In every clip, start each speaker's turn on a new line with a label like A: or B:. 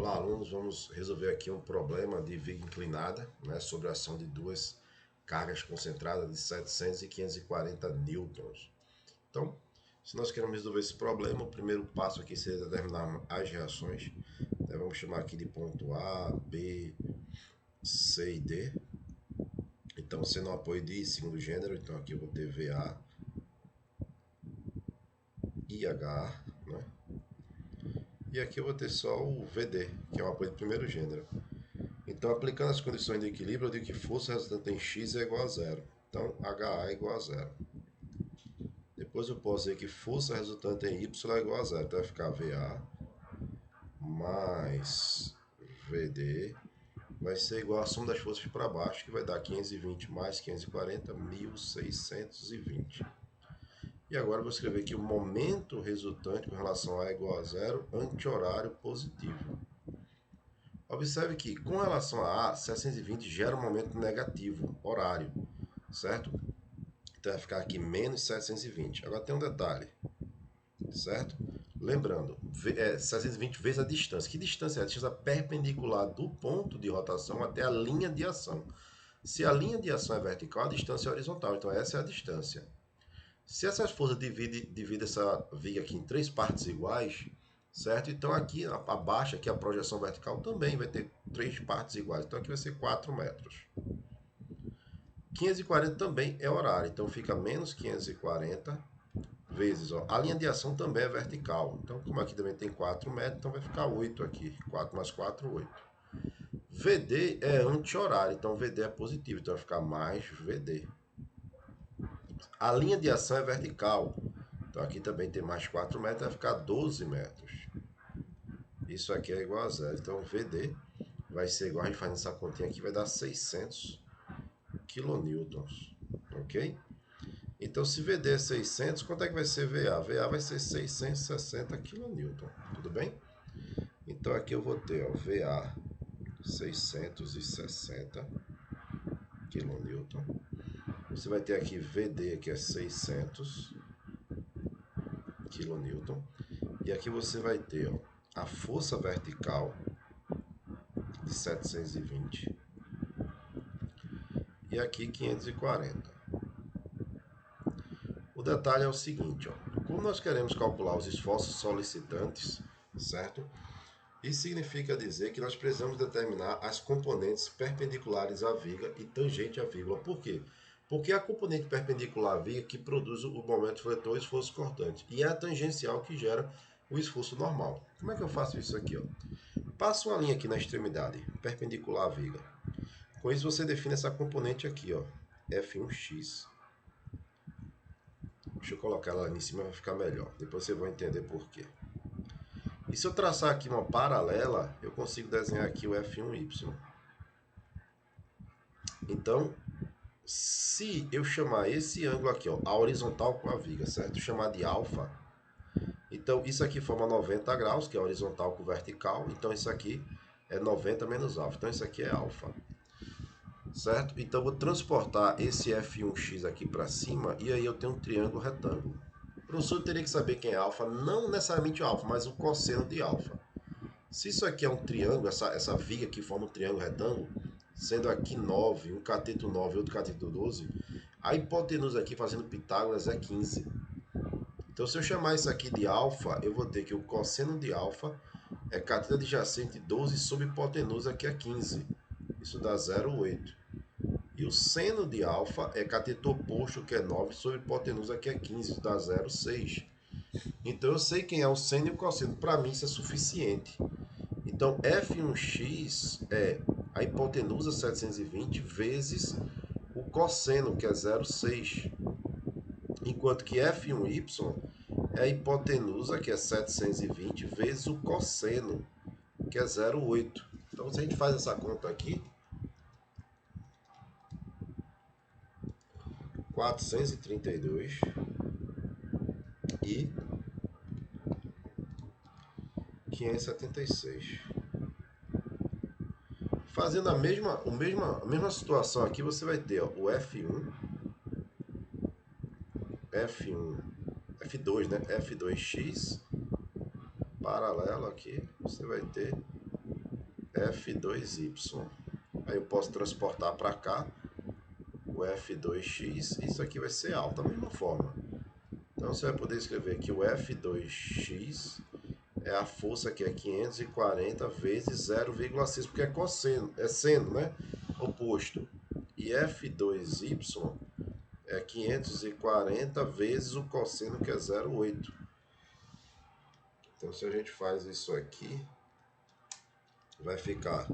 A: Olá, alunos. Vamos resolver aqui um problema de viga inclinada, né, sobre a ação de duas cargas concentradas de 700 e 540 newtons. Então, se nós queremos resolver esse problema, o primeiro passo aqui seria determinar as reações. Né, vamos chamar aqui de ponto A, B, C e D. Então, sendo um apoio de segundo gênero, então aqui eu vou ter VA e HA, né? E aqui eu vou ter só o VD, que é um apoio de primeiro gênero. Então, aplicando as condições de equilíbrio, eu digo que força resultante em X é igual a zero. Então, HA é igual a zero. Depois eu posso dizer que força resultante em Y é igual a zero. Então, vai ficar VA mais VD vai ser igual a soma das forças para baixo, que vai dar 520 mais 540, 1620. E agora eu vou escrever aqui o momento resultante com relação a A igual a zero, anti-horário positivo. Observe que, com relação a 720 gera um momento negativo, horário, certo? Então vai ficar aqui menos 720. Agora tem um detalhe, certo? Lembrando, 720 vezes a distância. Que distância é? A distância perpendicular do ponto de rotação até a linha de ação. Se a linha de ação é vertical, a distância é horizontal. Então essa é a distância. Se essa força divide essa viga aqui em três partes iguais, certo? Então aqui abaixo, aqui a projeção vertical também vai ter três partes iguais. Então aqui vai ser 4 metros. 540 também é horário, então fica menos 540 vezes, ó, a linha de ação também é vertical. Então, como aqui também tem 4 metros, então vai ficar 8 aqui. 4 mais 4, 8. VD é anti-horário, então VD é positivo, então vai ficar mais VD. A linha de ação é vertical, então aqui também tem mais 4 metros, vai ficar 12 metros. Isso aqui é igual a zero, então VD vai ser igual, a gente fazendo essa continha aqui, vai dar 600 kilonewtons, ok? Então, se VD é 600, quanto é que vai ser VA? VA vai ser 660 kN, tudo bem? Então, aqui eu vou ter ó, VA 660 kN. Você vai ter aqui VD, que é 600 kN. E aqui você vai ter ó, a força vertical de 720 e aqui 540. O detalhe é o seguinte, ó, como nós queremos calcular os esforços solicitantes, certo? Isso significa dizer que nós precisamos determinar as componentes perpendiculares à viga e tangente à vírgula. Por quê? Porque é a componente perpendicular à viga que produz o momento fletor e o esforço cortante. E é a tangencial que gera o esforço normal. Como é que eu faço isso aqui? Ó? Passo uma linha aqui na extremidade, perpendicular à viga. Com isso você define essa componente aqui, ó, F1x. Deixa eu colocar ela ali em cima, vai ficar melhor. Depois você vai entender por quê. E se eu traçar aqui uma paralela, eu consigo desenhar aqui o F1Y. Então, se eu chamar esse ângulo aqui, ó, a horizontal com a viga, certo? Chamar de alfa. Então, isso aqui forma 90 graus, que é horizontal com vertical. Então, isso aqui é 90 menos alfa. Então, isso aqui é alfa. Certo? Então, eu vou transportar esse F1x aqui para cima e aí eu tenho um triângulo retângulo. O professor teria que saber quem é alfa, não necessariamente o alfa, mas o cosseno de alfa. Se isso aqui é um triângulo, essa viga que forma um triângulo retângulo, sendo aqui 9, um cateto 9 e outro cateto 12, a hipotenusa aqui, fazendo Pitágoras, é 15. Então, se eu chamar isso aqui de alfa, eu vou ter que o cosseno de alfa é cateto adjacente 12 sobre hipotenusa, que é 15. Isso dá 0,8. E o seno de alfa é cateto oposto, que é 9, sobre hipotenusa, que é 15. Isso dá 0,6. Então, eu sei quem é o seno e o cosseno. Para mim, isso é suficiente. Então, F1x é a hipotenusa 720 vezes o cosseno, que é 0,6. Enquanto que F1y é a hipotenusa, que é 720, vezes o cosseno, que é 0,8. Então, se a gente faz essa conta aqui, 432 e 576. Fazendo a mesma situação aqui, você vai ter ó, o F2, né? F2x paralelo aqui, você vai ter F2Y. Aí eu posso transportar para cá o F2x, isso aqui vai ser alta, da mesma forma. Então você vai poder escrever que o F2x é a força que é 540 vezes 0,6, porque é cosseno, é seno, né? Oposto. E F2y é 540 vezes o cosseno, que é 0,8. Então se a gente faz isso aqui, vai ficar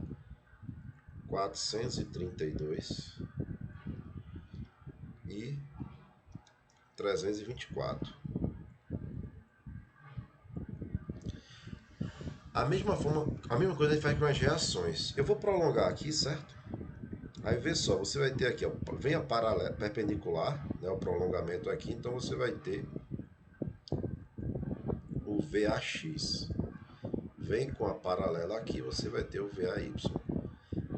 A: 432 e 324. A mesma coisa a gente faz com as reações. Eu vou prolongar aqui, certo? Aí vê só, você vai ter aqui, ó, vem a paralela, perpendicular, né, o prolongamento aqui, então você vai ter o VAX. Vem com a paralela aqui, você vai ter o VAY.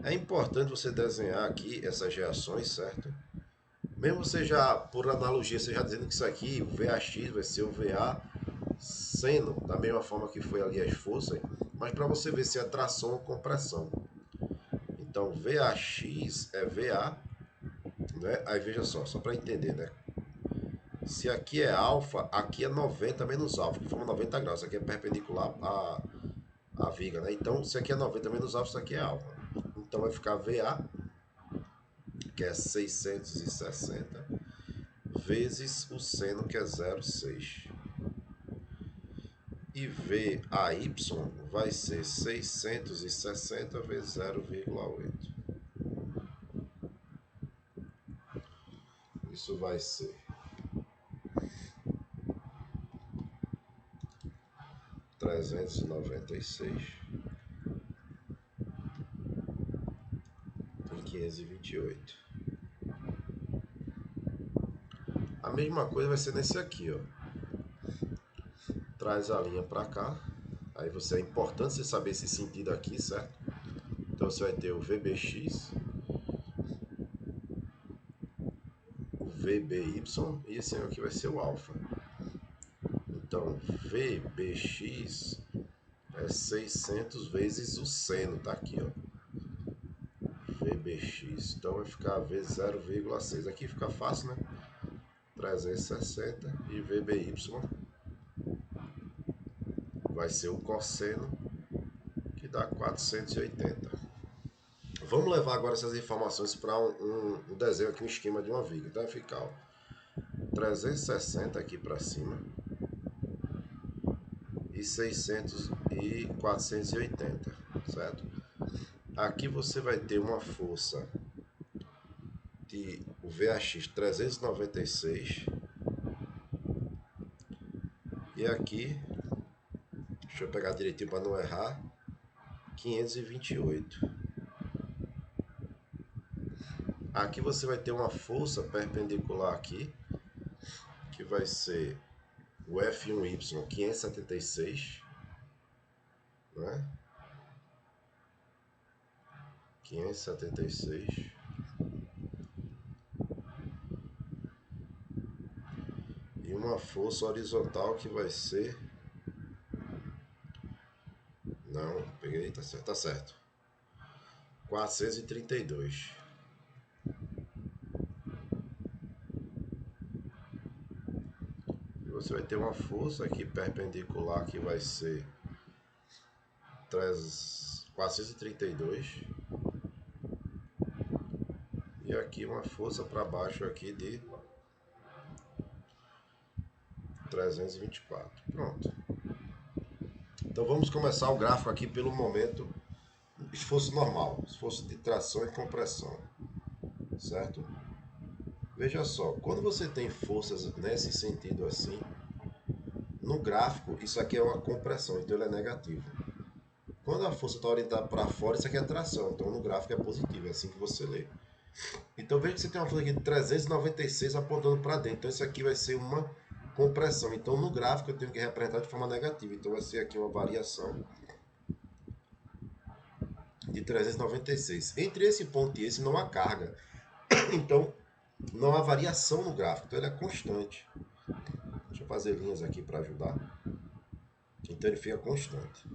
A: É importante você desenhar aqui essas reações, certo? Mesmo você já, por analogia, você já dizendo que isso aqui, o VAX vai ser o VA seno, da mesma forma que foi ali as forças, mas para você ver se é tração ou compressão. Então, VAX é VA, né? Aí veja só para entender, né? Se aqui é alfa, aqui é 90 menos alfa, que forma 90 graus. Isso aqui é perpendicular à viga, né? Então, se aqui é 90 menos alfa, isso aqui é alfa. Então, vai ficar VA, que é 660, vezes o seno, que é 0,6. E VAY vai ser 660 vezes 0,8. Isso vai ser 396 e 528. A mesma coisa vai ser nesse aqui, ó. Traz a linha para cá. Aí é importante você saber esse sentido aqui, certo? Então você vai ter o VBX, o VBY e esse aqui vai ser o alfa. Então VBX é 600 vezes o seno, tá aqui, ó. VBX, então vai ficar vezes 0,6. Aqui fica fácil, né? 360 e VBY vai ser o cosseno, que dá 480. Vamos levar agora essas informações para um desenho aqui, um esquema de uma viga. Então vai ficar, ó, 360 aqui para cima e 600 e 480, certo? Aqui você vai ter uma força de o VAX 396 e aqui, deixa eu pegar direitinho para não errar, 528. Aqui você vai ter uma força perpendicular aqui, que vai ser o F1Y 576, né? 576. E uma força horizontal que vai ser... Não, peguei, tá certo, 432. Você vai ter uma força aqui perpendicular que vai ser 432. E aqui uma força para baixo aqui de 324. Pronto. Então vamos começar o gráfico aqui pelo momento esforço normal, esforço de tração e compressão, certo? Veja só, quando você tem forças nesse sentido assim, no gráfico isso aqui é uma compressão, então ele é negativo. Quando a força está orientada para fora, isso aqui é tração, então no gráfico é positivo, é assim que você lê. Então veja que você tem uma força aqui de 396 apontando para dentro, então isso aqui vai ser uma compressão. Então no gráfico eu tenho que representar de forma negativa, então vai ser aqui uma variação de 396. Entre esse ponto e esse não há carga, então não há variação no gráfico, então ele é constante. Deixa eu fazer linhas aqui para ajudar. Então ele fica constante.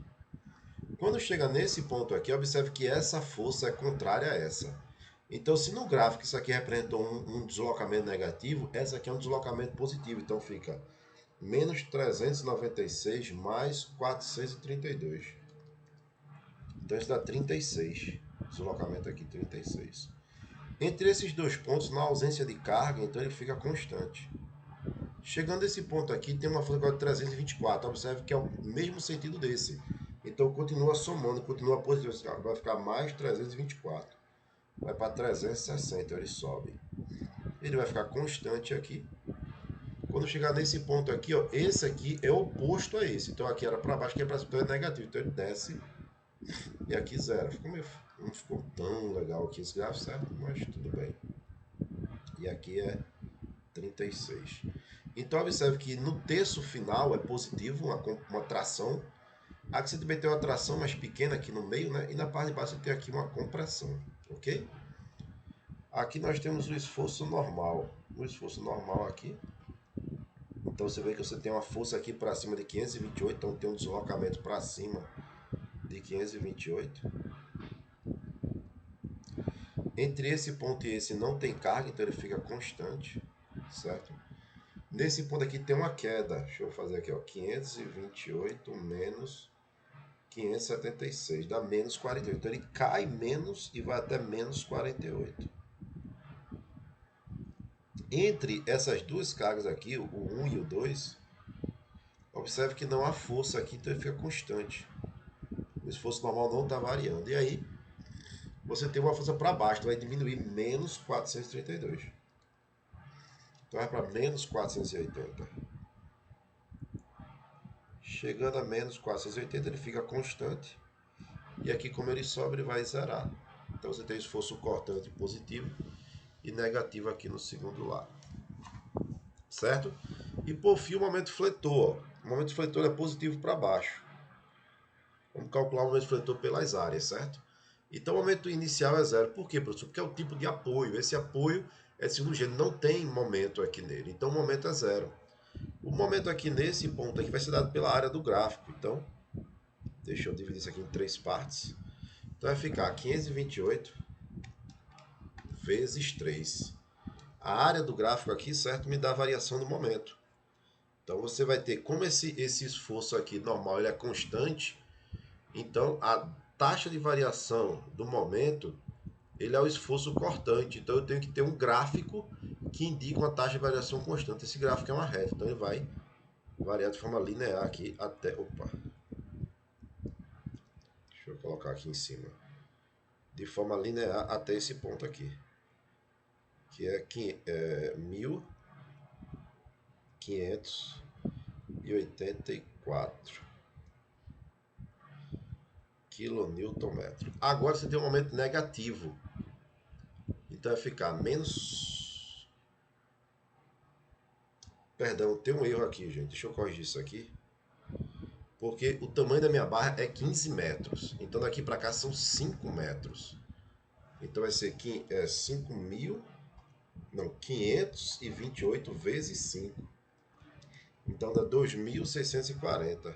A: Quando chega nesse ponto aqui, observe que essa força é contrária a essa. Então, se no gráfico isso aqui representou um deslocamento negativo, essa aqui é um deslocamento positivo. Então, fica menos 396 mais 432. Então, isso dá 36. Deslocamento aqui, 36. Entre esses dois pontos, na ausência de carga, então ele fica constante. Chegando a esse ponto aqui, tem uma força de 324. Observe que é o mesmo sentido desse. Então, continua somando, continua positivo. Vai ficar mais 324. Vai para 360, ele sobe. Ele vai ficar constante aqui. Quando chegar nesse ponto aqui, ó, esse aqui é oposto a esse. Então, aqui era para baixo, aqui é para cima, então é negativo. Então, ele desce e aqui zero. Não ficou tão legal aqui esse gráfico, certo? Mas tudo bem. E aqui é 36. Então, observe que no terço final é positivo, uma tração. Aqui você também tem uma tração mais pequena aqui no meio, né? E na parte de baixo você tem aqui uma compressão, ok? Aqui nós temos o esforço normal. O esforço normal aqui. Então você vê que você tem uma força aqui para cima de 528, então tem um deslocamento para cima de 528. Entre esse ponto e esse não tem carga, então ele fica constante, certo? Nesse ponto aqui tem uma queda. Deixa eu fazer aqui, ó, 528 menos 576, dá menos 48. Então ele cai menos e vai até menos 48. Entre essas duas cargas aqui, o 1 e o 2, observe que não há força aqui, então ele fica constante. O esforço normal não está variando. E aí, você tem uma força para baixo, vai diminuir menos 432. Então vai para menos 480. Chegando a menos 480, ele fica constante. E aqui, como ele sobe, ele vai zerar. Então você tem esforço cortante positivo e negativo aqui no segundo lado. Certo? E por fim, o momento fletor. O momento fletor é positivo para baixo. Vamos calcular o momento fletor pelas áreas, certo? Então o momento inicial é zero. Por quê, professor? Porque é o tipo de apoio. Esse apoio é de segundo gênero, não tem momento aqui nele. Então o momento é zero. O momento aqui nesse ponto aqui vai ser dado pela área do gráfico. Então, deixa eu dividir isso aqui em três partes. Então vai ficar 528 vezes 3. A área do gráfico aqui, certo, me dá a variação do momento. Então você vai ter, como esse esforço aqui normal ele é constante, então a taxa de variação do momento ele é o esforço cortante. Então eu tenho que ter um gráfico que indica uma taxa de variação constante. Esse gráfico é uma reta, então ele vai variar de forma linear aqui até... Opa! Deixa eu colocar aqui em cima. De forma linear até esse ponto aqui. Que é 1584 kNm. Agora você tem um momento negativo. Então vai ficar menos... Perdão, tem um erro aqui, gente. Deixa eu corrigir isso aqui. Porque o tamanho da minha barra é 15 metros. Então daqui para cá são 5 metros. Então vai ser 528 vezes 5. Então dá 2.640.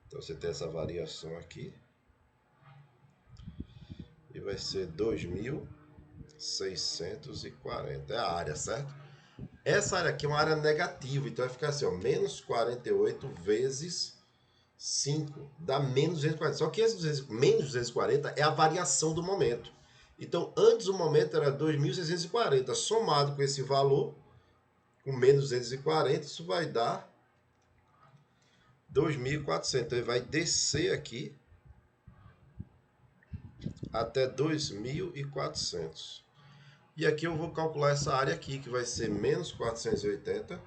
A: Então você tem essa variação aqui. E vai ser 2.640. É a área, certo? Essa área aqui é uma área negativa. Então vai ficar assim, ó, menos 48 vezes 5 dá menos 240. Só que esse menos 240 é a variação do momento. Então, antes o momento era 2.640. Somado com esse valor, com menos 240, isso vai dar 2.400. Então, ele vai descer aqui até 2.400. E aqui eu vou calcular essa área aqui, que vai ser menos 480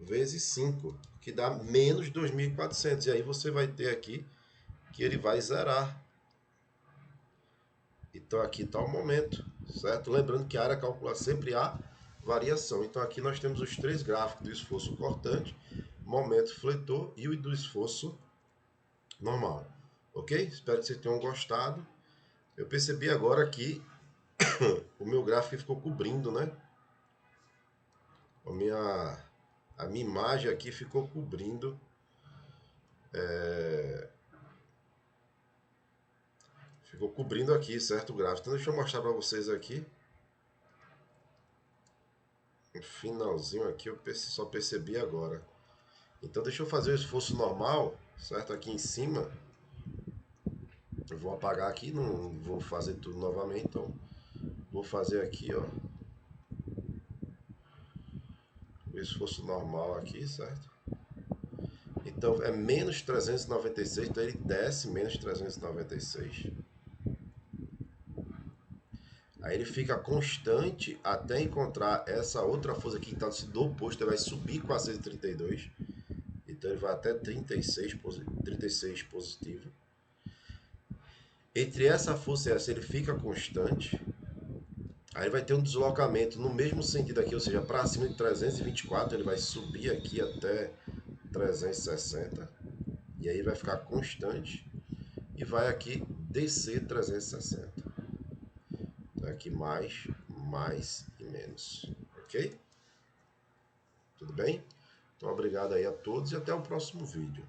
A: vezes 5, que dá menos 2.400. E aí você vai ter aqui que ele vai zerar. Então aqui está o momento, certo? Lembrando que a área calcula sempre a variação. Então aqui nós temos os três gráficos do esforço cortante, momento fletor e o do esforço normal. Ok? Espero que vocês tenham gostado. Eu percebi agora que o meu gráfico ficou cobrindo, né? A minha imagem aqui ficou cobrindo ficou cobrindo aqui, certo, o gráfico. Então deixa eu mostrar para vocês aqui. No finalzinho aqui eu só percebi agora. Então deixa eu fazer o esforço normal, certo? Aqui em cima. Eu vou apagar aqui, não vou fazer tudo novamente, então vou fazer aqui, ó, o esforço normal aqui, certo? Então é menos 396, então ele desce menos 396. Aí ele fica constante até encontrar essa outra força aqui que está no sentido oposto, ele vai subir 432. Então ele vai até 36 positivo. Entre essa força e essa ele fica constante. Aí vai ter um deslocamento no mesmo sentido aqui, ou seja, para cima de 324, ele vai subir aqui até 360. E aí vai ficar constante. E vai aqui descer 360. Então aqui mais, mais e menos. Ok? Tudo bem? Então obrigado aí a todos e até o próximo vídeo.